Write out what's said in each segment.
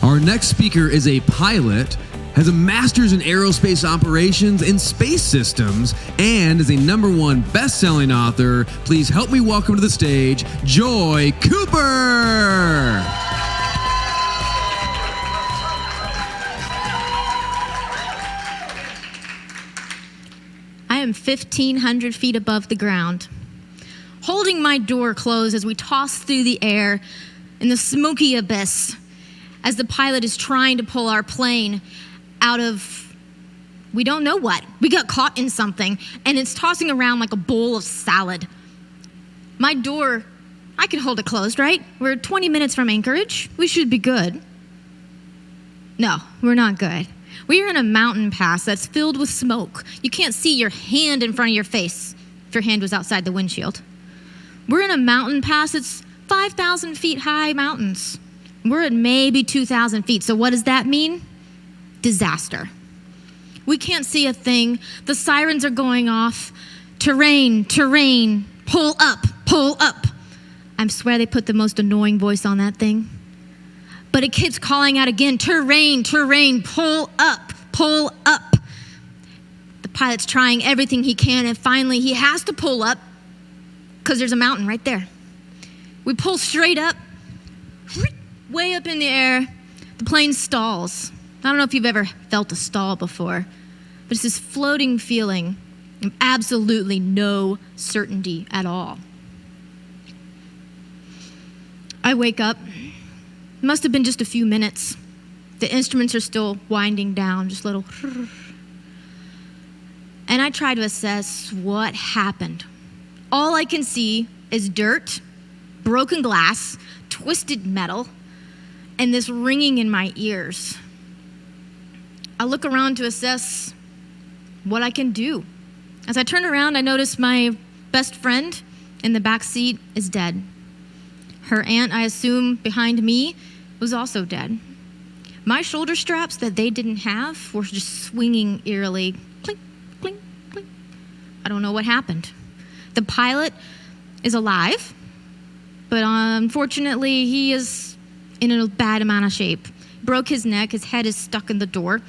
Our next speaker is a pilot, has a master's in aerospace operations and space systems, and is a #1 best-selling author. Please help me welcome to the stage, Joy Cooper. I am 1,500 feet above the ground, holding my door closed as we toss through the air in the smoky abyss as the pilot is trying to pull our plane out of, we don't know what. We got caught in something, and it's tossing around like a bowl of salad. My door, I can hold it closed, right? We're 20 minutes from Anchorage. We should be good. No, we're not good. We are in a mountain pass that's filled with smoke. You can't see your hand in front of your face if your hand was outside the windshield. We're in a mountain pass that's 5,000 feet high mountains. We're at maybe 2,000 feet. So what does that mean? Disaster. We can't see a thing. The sirens are going off. Terrain, pull up, pull up. I swear they put the most annoying voice on that thing. But it keeps calling out again, terrain, pull up, pull up. The pilot's trying everything he can, and finally he has to pull up because there's a mountain right there. We pull straight up, way up in the air. The plane stalls. I don't know if you've ever felt a stall before, but it's this floating feeling of absolutely no certainty at all. I wake up. It must have been just a few minutes. The instruments are still winding down, just little. And I try to assess what happened. All I can see is dirt, broken glass, twisted metal, and this ringing in my ears. I look around to assess what I can do. As I turn around, I notice my best friend in the back seat is dead. Her aunt, I assume, behind me, was also dead. My shoulder straps that they didn't have were just swinging eerily. Clink, clink, clink. I don't know what happened. The pilot is alive, but unfortunately, he is in a bad amount of shape. Broke his neck, his head is stuck in the door.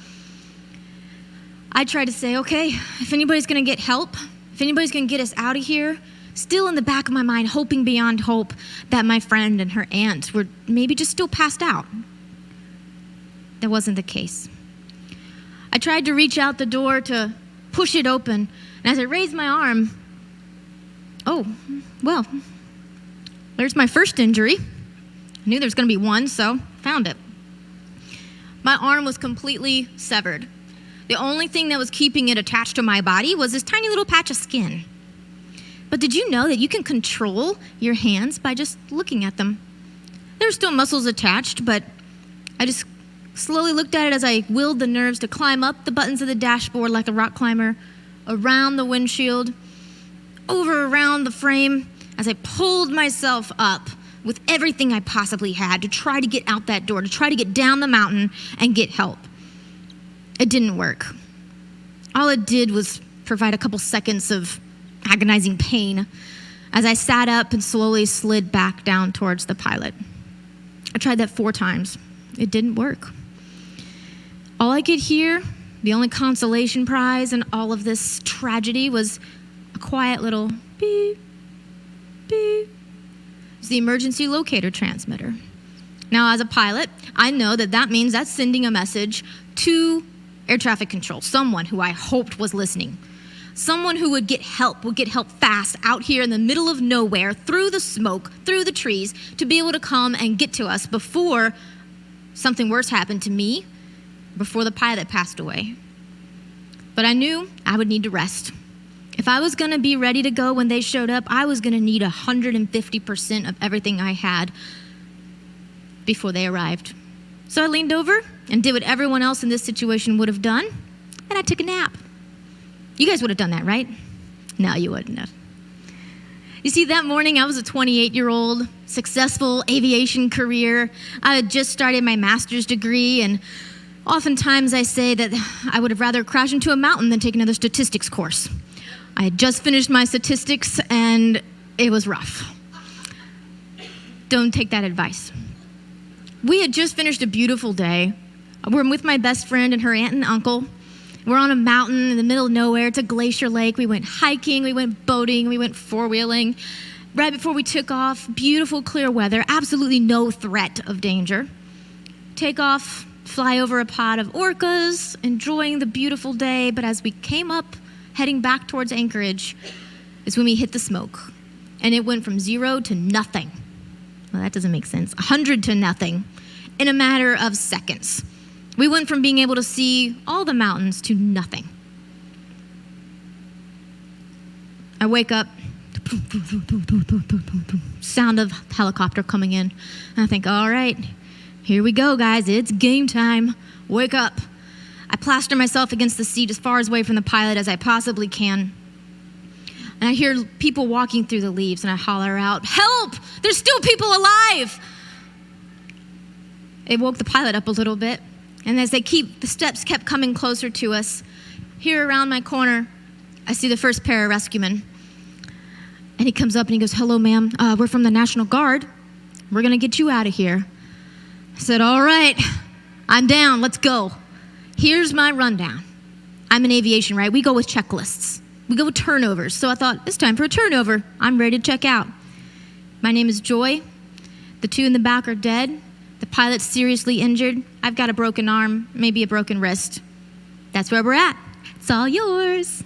I try to say, okay, if anybody's gonna get help, if anybody's gonna get us out of here, still in the back of my mind, hoping beyond hope that my friend and her aunt were maybe just still passed out. That wasn't the case. I tried to reach out the door to push it open, and as I raised my arm, oh, well, there's my first injury. I knew there was gonna be one, so found it. My arm was completely severed. The only thing that was keeping it attached to my body was this tiny little patch of skin. But did you know that you can control your hands by just looking at them? There were still muscles attached, but I just slowly looked at it as I willed the nerves to climb up the buttons of the dashboard like a rock climber, around the windshield, over around the frame, as I pulled myself up with everything I possibly had to try to get out that door, to try to get down the mountain and get help. It didn't work. All it did was provide a couple seconds of agonizing pain as I sat up and slowly slid back down towards the pilot. I tried that 4 times. It didn't work. All I could hear, the only consolation prize in all of this tragedy, was a quiet little beep, beep. It's the emergency locator transmitter. Now, as a pilot, I know that means that's sending a message to air traffic control, someone who I hoped was listening. Someone who would get help fast out here in the middle of nowhere, through the smoke, through the trees, to be able to come and get to us before something worse happened to me, before the pilot passed away. But I knew I would need to rest. If I was gonna be ready to go when they showed up, I was gonna need 150% of everything I had before they arrived. So I leaned over and did what everyone else in this situation would have done, and I took a nap. You guys would have done that, right? No, you wouldn't have. You see, that morning I was a 28-year-old, successful aviation career. I had just started my master's degree, and oftentimes I say that I would have rather crashed into a mountain than take another statistics course. I had just finished my statistics, and it was rough. Don't take that advice. We had just finished a beautiful day. We're with my best friend and her aunt and uncle. We're on a mountain in the middle of nowhere. It's a glacier lake. We went hiking, we went boating, we went four-wheeling. Right before we took off, beautiful clear weather, absolutely no threat of danger. Take off, fly over a pod of orcas, enjoying the beautiful day. But as we came up, heading back towards Anchorage, is when we hit the smoke. And it went from 0 to nothing. Well, that doesn't make sense. 100 to nothing in a matter of seconds. We went from being able to see all the mountains to nothing. I wake up, sound of helicopter coming in. And I think, all right, here we go, guys. It's game time. Wake up. I plaster myself against the seat as far away from the pilot as I possibly can. And I hear people walking through the leaves, and I holler out, "Help! There's still people alive!" It woke the pilot up a little bit. And as the steps kept coming closer to us, here around my corner, I see the first pararescueman. And he comes up and he goes, "Hello, ma'am. We're from the National Guard. We're going to get you out of here." I said, "All right, I'm down. Let's go." Here's my rundown. I'm in aviation, right? We go with checklists. We go with turnovers. So I thought, it's time for a turnover. I'm ready to check out. My name is Joy. The two in the back are dead. The pilot's seriously injured. I've got a broken arm, maybe a broken wrist. That's where we're at. It's all yours.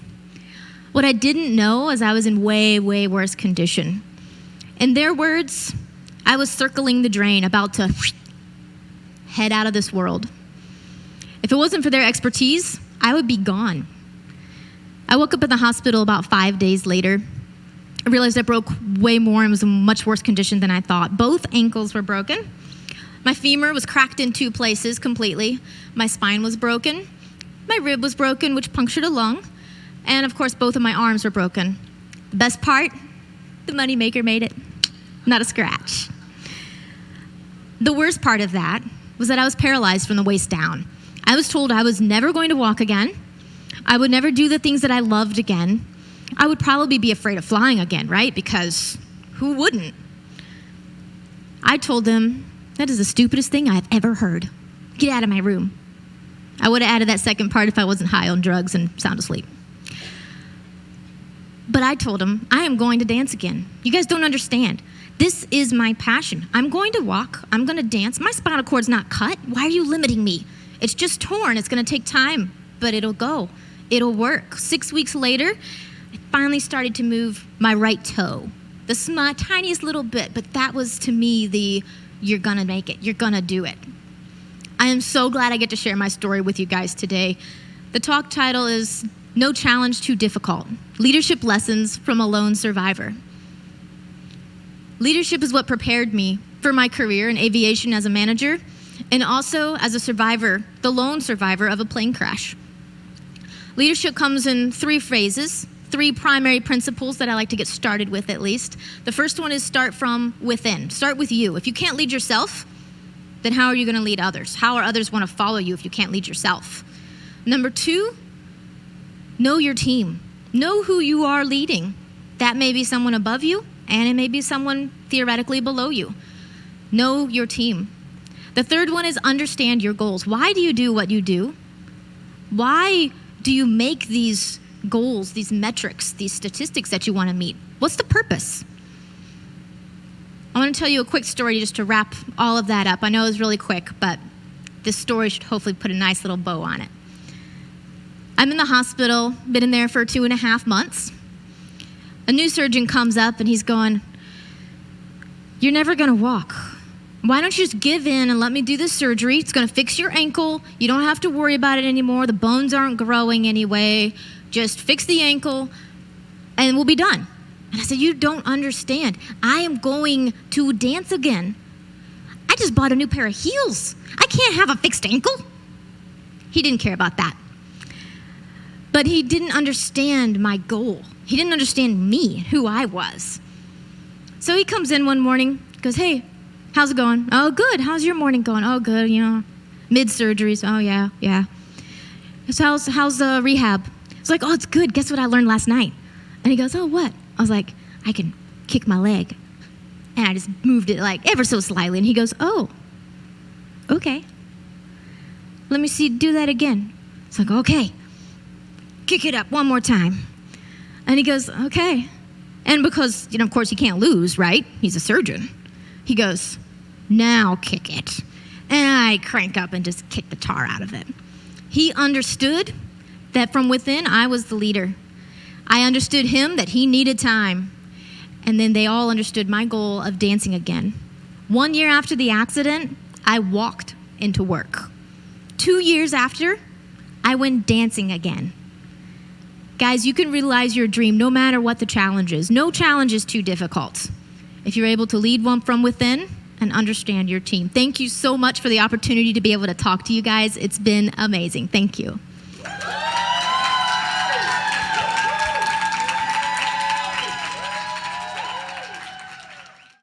What I didn't know is I was in way, way worse condition. In their words, I was circling the drain, about to head out of this world. If it wasn't for their expertise, I would be gone. I woke up in the hospital about 5 days later. I realized I broke way more and was in much worse condition than I thought. Both ankles were broken. My femur was cracked in 2 places completely. My spine was broken. My rib was broken, which punctured a lung. And of course, both of my arms were broken. The best part, the moneymaker made it. Not a scratch. The worst part of that was that I was paralyzed from the waist down. I was told I was never going to walk again. I would never do the things that I loved again. I would probably be afraid of flying again, right? Because who wouldn't? I told them, that is the stupidest thing I've ever heard. Get out of my room. I would have added that second part if I wasn't high on drugs and sound asleep. But I told them, I am going to dance again. You guys don't understand. This is my passion. I'm going to walk. I'm going to dance. My spinal cord's not cut. Why are you limiting me? It's just torn. It's going to take time, but it'll go. It'll work. 6 weeks later, I finally started to move my right toe. The tiniest little bit, but that was to me the, you're going to make it. You're going to do it. I am so glad I get to share my story with you guys today. The talk title is No Challenge Too Difficult, Leadership Lessons from a Lone Survivor. Leadership is what prepared me for my career in aviation as a manager and also as a survivor, the lone survivor of a plane crash. Leadership comes in 3 phases, 3 primary principles that I like to get started with at least. The first one is start from within. Start with you. If you can't lead yourself, then how are you going to lead others? How are others want to follow you if you can't lead yourself? Number 2, know your team. Know who you are leading. That may be someone above you, and it may be someone theoretically below you. Know your team. The third one is understand your goals. Why do you do what you do? Why do you make these goals, these metrics, these statistics that you want to meet? What's the purpose? I want to tell you a quick story just to wrap all of that up. I know it was really quick, but this story should hopefully put a nice little bow on it. I'm in the hospital, been in there for 2.5 months. A new surgeon comes up and he's going, "You're never going to walk. Why don't you just give in and let me do this surgery? It's going to fix your ankle. You don't have to worry about it anymore. The bones aren't growing anyway. Just fix the ankle and we'll be done." And I said, "You don't understand. I am going to dance again. I just bought a new pair of heels. I can't have a fixed ankle." He didn't care about that. But he didn't understand my goal. He didn't understand me, who I was. So he comes in one morning, goes, "Hey, how's it going?" "Oh, good. How's your morning going?" "Oh, good, mid-surgeries." "Oh, yeah. So how's the rehab?" It's like, "Oh, it's good. Guess what I learned last night?" And he goes, "Oh, what?" I was like, "I can kick my leg." And I just moved it like ever so slightly. And he goes, "Oh, okay. Let me see, do that again. It's like, okay, kick it up one more time. And he goes, okay. And because, of course he can't lose, right? He's a surgeon. He goes, now kick it. And I crank up and just kick the tar out of it. He understood that from within, I was the leader. I understood him, that he needed time. And then they all understood my goal of dancing again. 1 year after the accident, I walked into work. 2 years after, I went dancing again. Guys, you can realize your dream no matter what the challenge is. No challenge is too difficult if you're able to lead one from within and understand your team. Thank you so much for the opportunity to be able to talk to you guys. It's been amazing. Thank you.